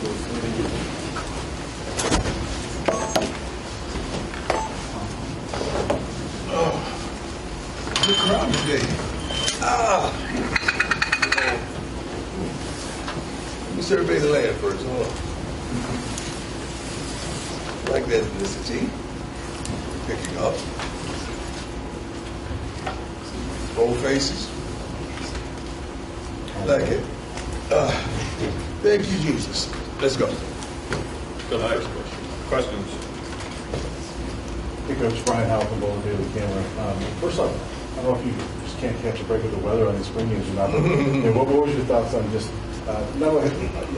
Good crowd today. Let me survey the land first. Hold on. Like that ethnicity. Picking up. Old faces. Like it. Thank you, Jesus. Let's go. Go ahead. Questions? Hey, Coach, Brian Howe from Golden Daily Camera. First off, I don't know if you just can't catch a break with the weather on these spring games or not. But, what was your thoughts on just not only,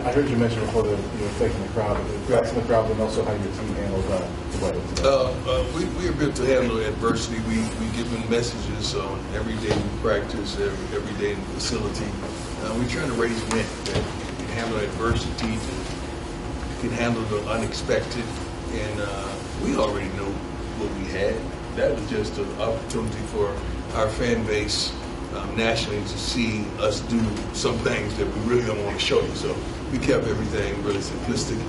I heard you mention before the affecting the crowd, but the crowd, and also how your team handles the weather today? We are built to handle adversity. We give them messages on every day we practice, every day in the facility. We're trying to raise men that can handle adversity, that can handle the unexpected, and we already know what we had. That was just an opportunity for our fan base nationally to see us do some things that we really don't want to show you. So we kept everything really simplistic,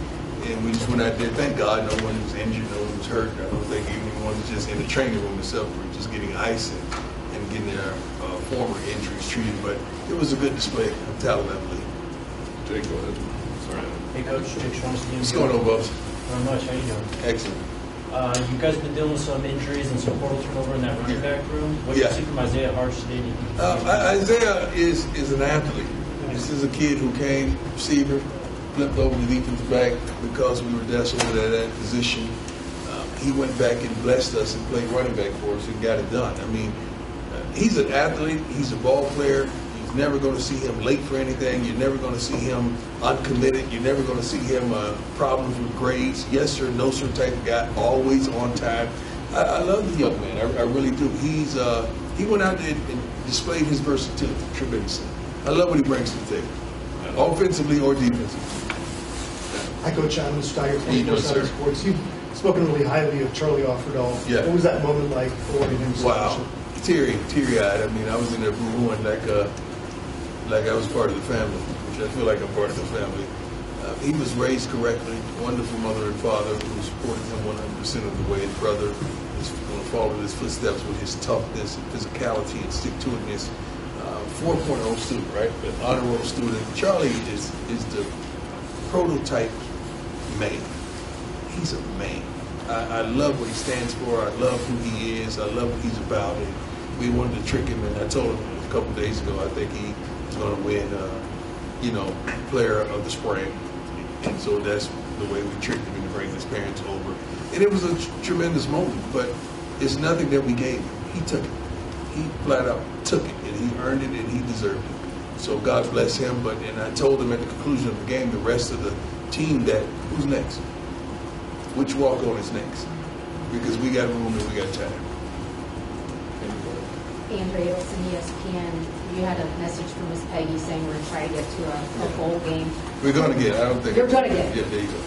and we just went out there. Thank God no one was injured, no one was hurt. I don't think anyone was just in the training room itself. We were just getting ice and getting their former injuries treated. But it was a good display of talent, I believe. Jake, go ahead. Sorry. Hey, Coach. Jake Schwartzstein. What's going on, Bubs? Not much. How you doing? Excellent. You guys have been dealing with some injuries and some portal turnover in that running back room. What do you see from Isaiah Harsh today? Isaiah is an athlete. This is a kid who came receiver, flipped over the defensive back because we were desolate at that position. He went back and blessed us and played running back for us and got it done. I mean, he's an athlete. He's a ball player. You're never going to see him late for anything. You're never going to see him uncommitted. You're never going to see him problems with grades. Yes, sir, no, sir type of guy, always on time. I love the young man. I really do. He went out there and displayed his versatility tremendously. I love what he brings to the table, offensively or defensively. Hi, Coach. I'm Mr. Tiger How you doing, sir? Sports. You've spoken really highly of Charlie Offerdahl. Yeah. What was that moment like for him? Wow. Teary-eyed. I mean, I was in there booing like I was part of the family, which I feel like I'm part of the family. He was raised correctly, wonderful mother and father who supported him 100% of the way. His brother is going to follow his footsteps with his toughness and physicality and stick-to-itness. 4.0 student, right? An honor roll student. Charlie is the prototype man. He's a man. I love what he stands for. I love who he is. I love what he's about. And we wanted to trick him, and I told him a couple of days ago I think he is going to win, Player of the Spring. And so that's the way we tricked him into bringing his parents over. And it was a tremendous moment, but it's nothing that we gave him. He took it. He flat out took it, and he earned it, and he deserved it. So God bless him. And I told him at the conclusion of the game, the rest of the team, that who's next? Which walk-on is next? Because we got room and we got time. Andrea Adelson, ESPN. You had a message from Miss Peggy saying we're going to try to get to a bowl game. We're going to get it. I don't think you're going to get it. Yeah, there you go.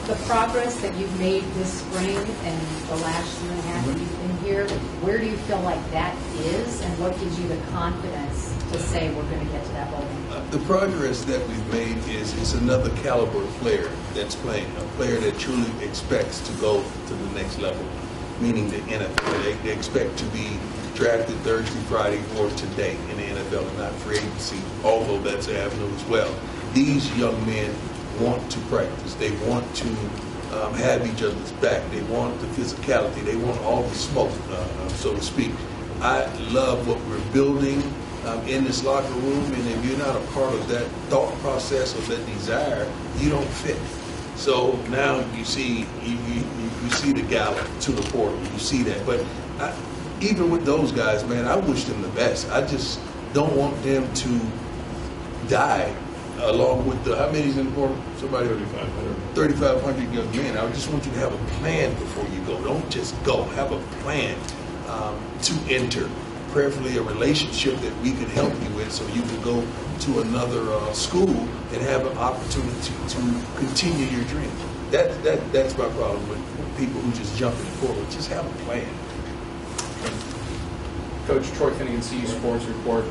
The progress that you've made this spring and the last year and a half that you've been here, where do you feel like that is, and what gives you the confidence to say we're going to get to that bowl game? The progress that we've made is another caliber player that's playing, a player that truly expects to go to the next level, meaning the NFL. They expect to be drafted Thursday, Friday, or today in the NFL and not free agency, although that's an avenue as well. These young men want to practice. They want to have each other's back. They want the physicality. They want all the smoke, so to speak. I love what we're building in this locker room, and if you're not a part of that thought process or that desire, you don't fit. So now you see you see the gallop to the portal. You see that, but even with those guys, man, I wish them the best. I just don't want them to die along with the, how many's in the portal? Somebody 3,500 young men. I just want you to have a plan before you go. Don't just go. Have a plan to enter. Prayerfully a relationship that we can help you with, so you can go to another school and have an opportunity to continue your dream. That's my problem with people who just jump in the portal. Just have a plan. Coach Troy Finnegan, CU Sports Report.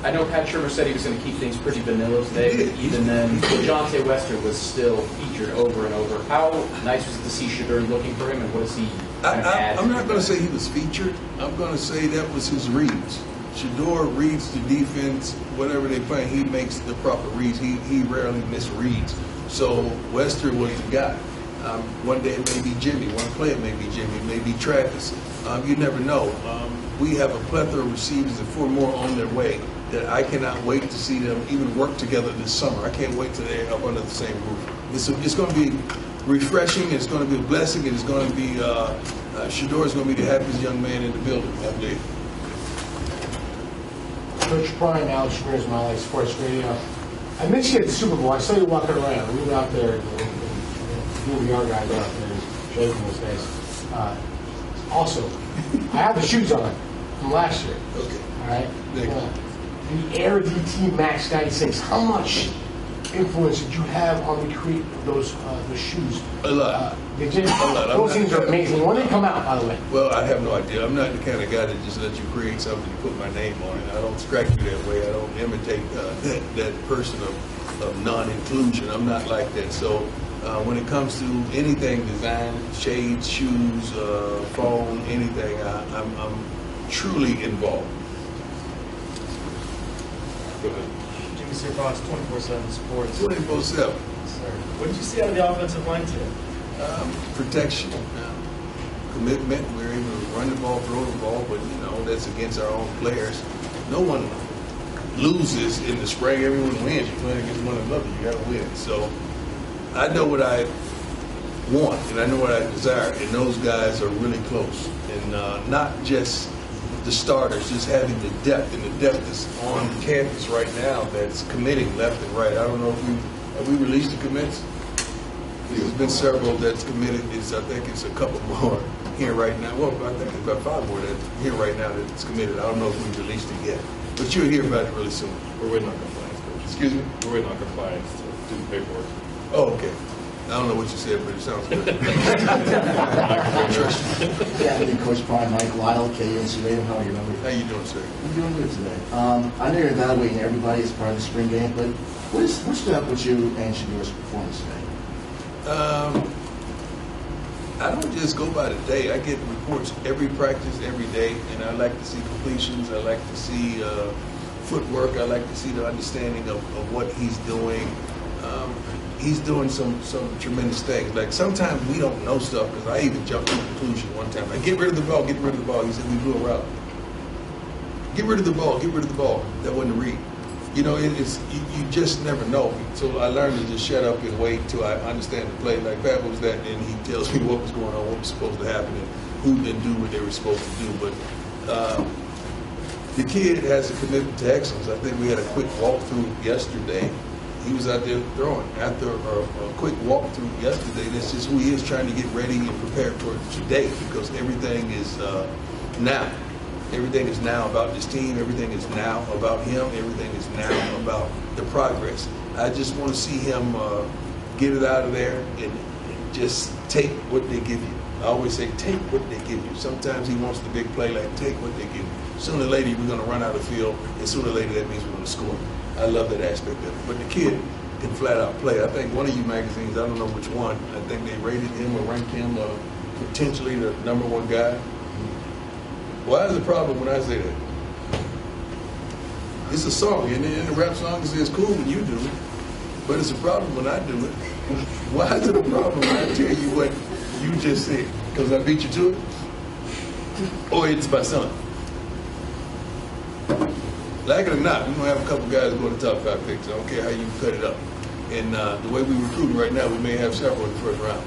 I know Pat Shermer said he was going to keep things pretty vanilla today, but even then, DeJounte Wester was still featured over and over. How nice was it to see Shedeur looking for him, and what does he kind of add? I'm not going to say he was featured. I'm going to say that was his reads. Shedeur reads the defense, whatever they play, he makes the proper reads. He rarely misreads. So Wester was the guy. One day it may be Jimmy, one play it may be Jimmy, it may be Travis. You never know. We have a plethora of receivers and 4 more on their way that I cannot wait to see them even work together this summer. I can't wait till they're up under the same roof. It's going to be refreshing, it's going to be a blessing, and it's going to be, Shedeur is going to be the happiest young man in the building, I believe. Coach Prime, Alex Spears, my life, Sports Radio. I met you at the Super Bowl. I saw you walking around. We were out there, the our guys out there, shaking those guys. Also, I have the shoes on from last year. Okay. All right? The Air DT Max 96. How much influence did you have on the create of those shoes? A lot. Did you? A lot. Those things are amazing. When did they come out, by the way? Well, I have no idea. I'm not the kind of guy that just lets you create something and put my name on it. I don't strike you that way. I don't imitate that person of non-inclusion. I'm not like that. So when it comes to anything design, shades, shoes, phone, anything, I'm truly involved. Go ahead. Jimmy Sirfox, 24/7 Sports. 24/7. Sir, what did you see out of the offensive line today? Protection, commitment. We're able to run the ball, throw the ball, but that's against our own players. No one loses in the spring. Everyone wins. You're playing against one another. You got to win. So I know what I want and I know what I desire, and those guys are really close. And not just the starters, just having the depth, and the depth is on campus right now that's committing left and right. I don't know if have we released the commits? There's been several that's committed. I think it's a couple more here right now. Well, I think it's about 5 more that's here right now that's committed. I don't know if we've released it yet, but you'll hear about it really soon. We're waiting on compliance, Coach. Excuse me? We're waiting on compliance to do the paperwork. Oh, okay. I don't know what you said, but it sounds good. Deputy Coach Prime, Mike Lyle, KUNC Radio. How are you, member? How you doing, sir? I'm doing good today. I know you're evaluating everybody as part of the spring game, but what stood up with you and Shedeur's performance today? I don't just go by the day. I get reports every practice, every day, and I like to see completions. I like to see footwork. I like to see the understanding of what he's doing. He's doing some tremendous things. Like sometimes we don't know stuff because I even jumped to a conclusion one time. Like, get rid of the ball, get rid of the ball. He said, we blew a route. Get rid of the ball, get rid of the ball. That wasn't a read. You just never know. So I learned to just shut up and wait till I understand the play. Like Pat was that, and he tells me what was going on, what was supposed to happen, and who didn't do what they were supposed to do. But the kid has a commitment to excellence. I think we had a quick walkthrough yesterday. He was out there throwing. After a quick walkthrough yesterday, that's just who he is, trying to get ready and prepared for today, because everything is now. Everything is now about this team. Everything is now about him. Everything is now about the progress. I just want to see him get it out of there and just take what they give you. I always say, take what they give you. Sometimes he wants the big play, like take what they give you. Sooner or later, we're going to run out of the field, and sooner or later, that means we're going to score. I love that aspect of it. But the kid can flat out play. I think one of you magazines, I don't know which one, I think they rated him or ranked him potentially the #1 guy. Why is it a problem when I say that? It's a song, and in the rap song, it's cool when you do it, but it's a problem when I do it. Why is it a problem when I tell you what you just said? Because I beat you to it? Or it's my son? Like it or not, we're going to have a couple guys go to the top 5 picks. I don't care how you cut it up. And the way we recruit right now, we may have several in the first round.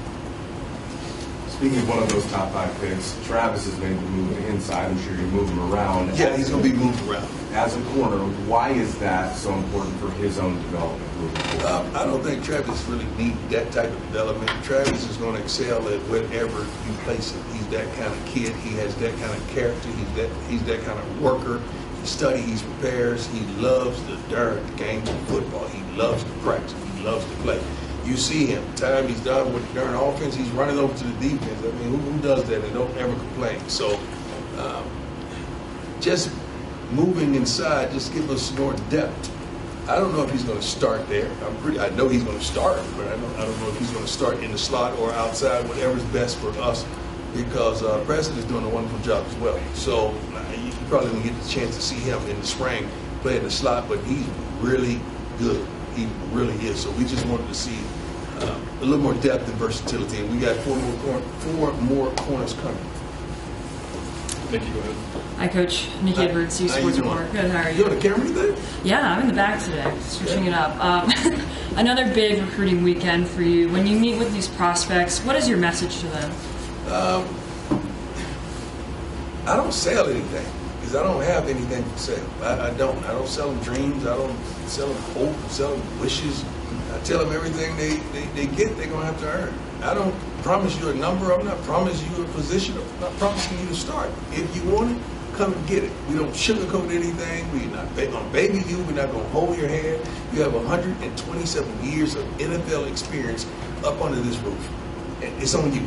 Speaking of one of those top 5 picks, Travis has been moving inside. I'm sure you're moving around. Yeah, he's going to be moved around. As a corner, why is that so important for his own development moving forward? I don't think Travis really needs that type of development. Travis is going to excel at whatever you place him. He's that kind of kid. He has that kind of character. He's that kind of worker. He studies, he prepares. He loves the darn game of football. He loves to practice. He loves to play. You see him, time he's done with the darn offense, he's running over to the defense. I mean, who does that and don't ever complain? So just moving inside, just give us more depth. I don't know if he's going to start there. I know he's going to start, but I don't know if he's going to start in the slot or outside, whatever's best for us, because Preston is doing a wonderful job as well. So you probably won't get the chance to see him in the spring play in the slot, but he's really good. He really is. So we just wanted to see a little more depth and versatility, and we got four more corners coming. Nikki, go ahead. Hi, Coach. Nikki Hi. Edwards, How Sports you doing? Report. Good, how are You you? on the camera today? Yeah, I'm in the back today, switching it up. Another big recruiting weekend for you. When you meet with these prospects, what is your message to them? I don't sell anything because I don't have anything for sale. I don't sell them dreams. I don't sell them hope. I sell them wishes. I tell them everything they get, they're going to have to earn. I don't promise you a number. I'm not promising you a position. I'm not promising you to start. If you want it, come and get it. We don't sugarcoat anything. We're not going to baby you. We're not going to hold your hand. You have 127 years of NFL experience up under this roof. And it's on you.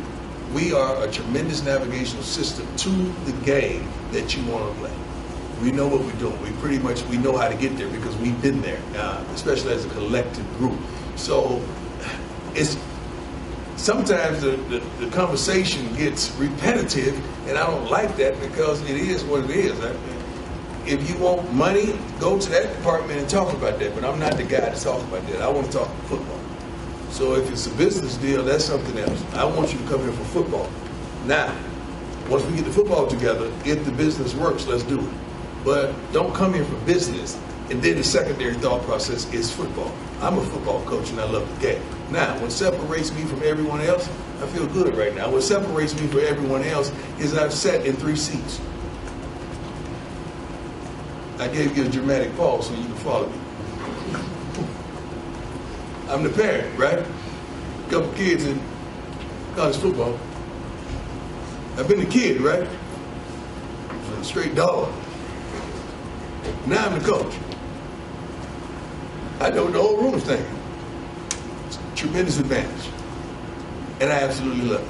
We are a tremendous navigational system to the game that you want to play. We know what we're doing. We know how to get there because we've been there, especially as a collective group. So it's sometimes the conversation gets repetitive, and I don't like that because it is what it is. If you want money, go to that department and talk about that, but I'm not the guy to talk about that. I want to talk football. So if it's a business deal, that's something else. I want you to come here for football. Now, once we get the football together, if the business works, let's do it. But don't come here for business, and then the secondary thought process is football. I'm a football coach, and I love the game. Now, what separates me from everyone else, I feel good right now. What separates me from everyone else is I've sat in 3 seats. I gave you a dramatic pause so you can follow me. I'm the parent, right? A couple kids in college football. I've been the kid, right? I'm a straight dog. Now I'm the coach. I know what the whole room's thinking. It's a tremendous advantage. And I absolutely love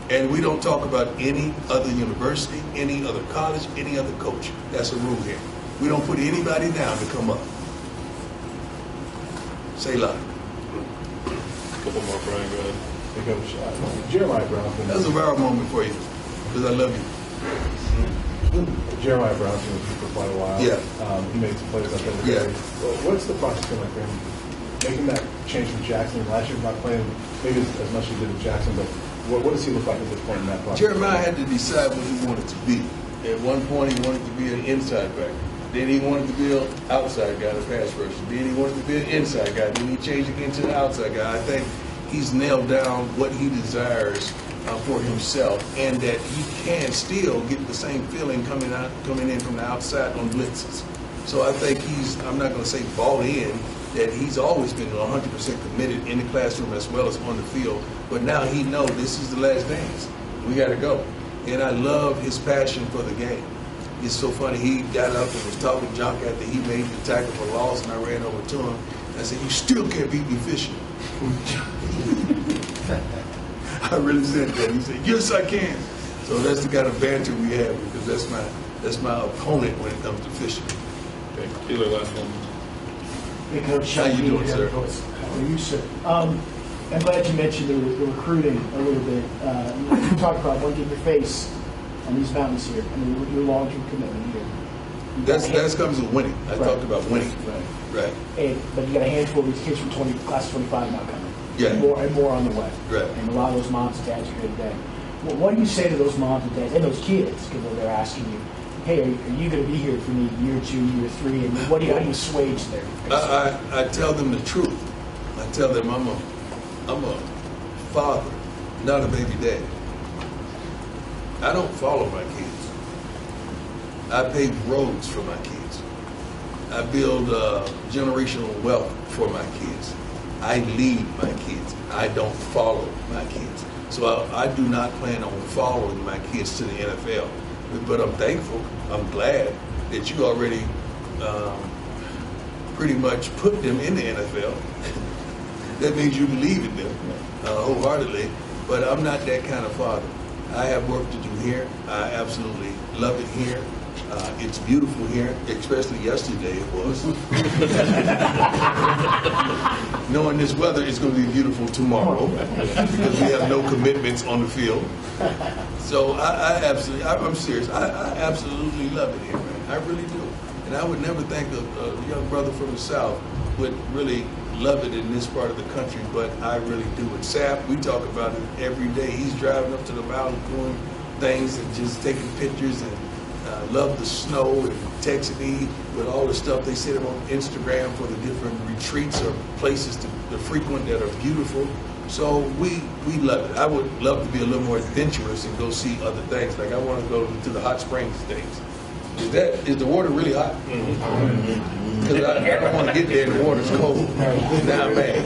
it. And we don't talk about any other university, any other college, any other coach. That's a rule here. We don't put anybody down to come up. Say love. Couple more, Brian, go ahead. Hey, Coach, Jeremiah Brownson. That was a viral moment for you, because I love you. Jeremiah Brownson was here for quite a while. Yeah. He made some plays up there. Yeah. Well, what's the process been like for him? Making that change from Jackson. Last year, not playing maybe as much as he did with Jackson, but what does he look like at this point in that process? Jeremiah had to decide what he wanted to be. At one point, he wanted to be an inside back. Then he wanted to be an outside guy, the pass rusher. Then he wanted to be an inside guy. Then he changed again to the outside guy. I think he's nailed down what he desires for himself, and that he can still get the same feeling coming in from the outside on blitzes. So I think I'm not going to say bought in, that he's always been 100% committed in the classroom as well as on the field. But now he knows this is the last dance. We got to go. And I love his passion for the game. It's so funny. He got up and was talking junk after he made the tackle for loss, and I ran over to him. I said, "You still can't beat me fishing." I really said that. He said, "Yes, I can." So that's the kind of banter we have, because that's my opponent when it comes to fishing. Okay, Taylor, last one. Hey, Coach. How you doing, sir? How are you, sir? I'm glad you mentioned the recruiting a little bit. You talked about don't get your face on these mountains here. I mean, your long-term commitment here. That comes with winning. I Right. talked about winning. Right. But you got a handful of these kids from class of 25 now coming. Yeah. And more on the way. Right. And a lot of those moms and dads are here today. What do you say to those moms and dads and those kids? Because they're asking you, hey, are you going to be here for me year 2, year 3? And how do you assuage there? I tell them the truth. I tell them I'm a father, not a baby dad. I don't follow my kids. I pave roads for my kids. I build generational wealth for my kids. I lead my kids. I don't follow my kids. So I do not plan on following my kids to the NFL. But I'm thankful, I'm glad that you already pretty much put them in the NFL. That means you believe in them wholeheartedly. But I'm not that kind of father. I have work to do here. I absolutely love it here. It's beautiful here, especially yesterday it was. Knowing this weather, it's going to be beautiful tomorrow because we have no commitments on the field. So I'm serious. I absolutely love it here, man. I really do. And I would never think a young brother from the South would really love it in this part of the country, but I really do. And Sap, we talk about it every day. He's driving up to the mountain doing things and just taking pictures and love the snow and texting me with all the stuff they set up on Instagram for the different retreats or places to frequent that are beautiful. So we love it. I would love to be a little more adventurous and go see other things. Like I want to go to the hot springs things. Is the water really hot? Because I don't want to get there and the water's cold. Now I'm mad.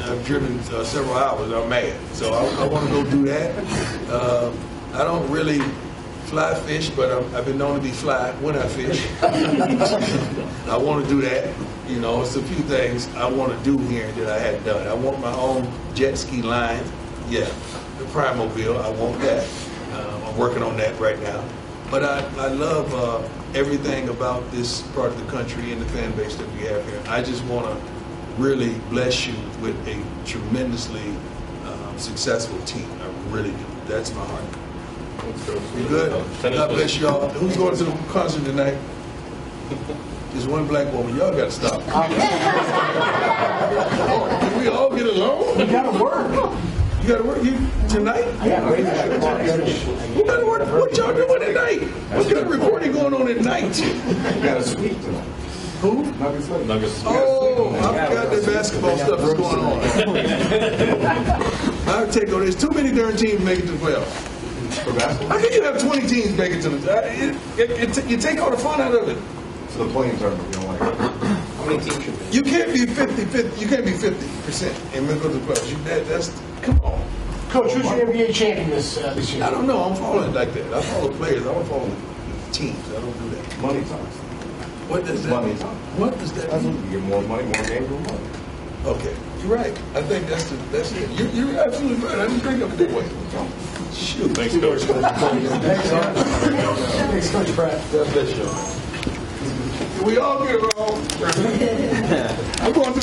I've driven several hours. I'm mad. So I want to go do that. I don't really fly fish, but I've been known to be fly when I fish. I want to do that. You know, it's a few things I want to do here that I hadn't done. I want my own jet ski line. Yeah, the Primobile. I want that. I'm working on that right now. But I love everything about this part of the country and the fan base that we have here. I just want to really bless you with a tremendously successful team. I really do. That's my heart. You good? God bless y'all. Who's going to the concert tonight? There's one black woman. Y'all got to stop. Can we all get along? You got to work. You got to work tonight? Who got to work? What y'all doing at night? What kind of reporting going on at night? You got to speak tonight. Who? Nuggets. Oh, I forgot that basketball stuff is going on. I'll take on this. Too many darn teams make it to the playoffs. For basketball? How can you have 20 teams make it to the you take all the fun out of it. So the playing tournament, you don't like it. How many teams should be? You can't be 50. You can't be 50% and go to the playoffs. That's come on. Coach, who's your NBA champion this year? I don't know. I don't follow it like that. I follow players. I don't follow teams. I don't do that. Money talks. What does that Money mean? talks. What does that mean? You get more money, more games, more money. Okay, you're right. I think that's it. You're absolutely right. I didn't think of it that way. Shoot. Thanks, Coach. Thanks, Coach Pratt. God bless you. We all get along. I'm going to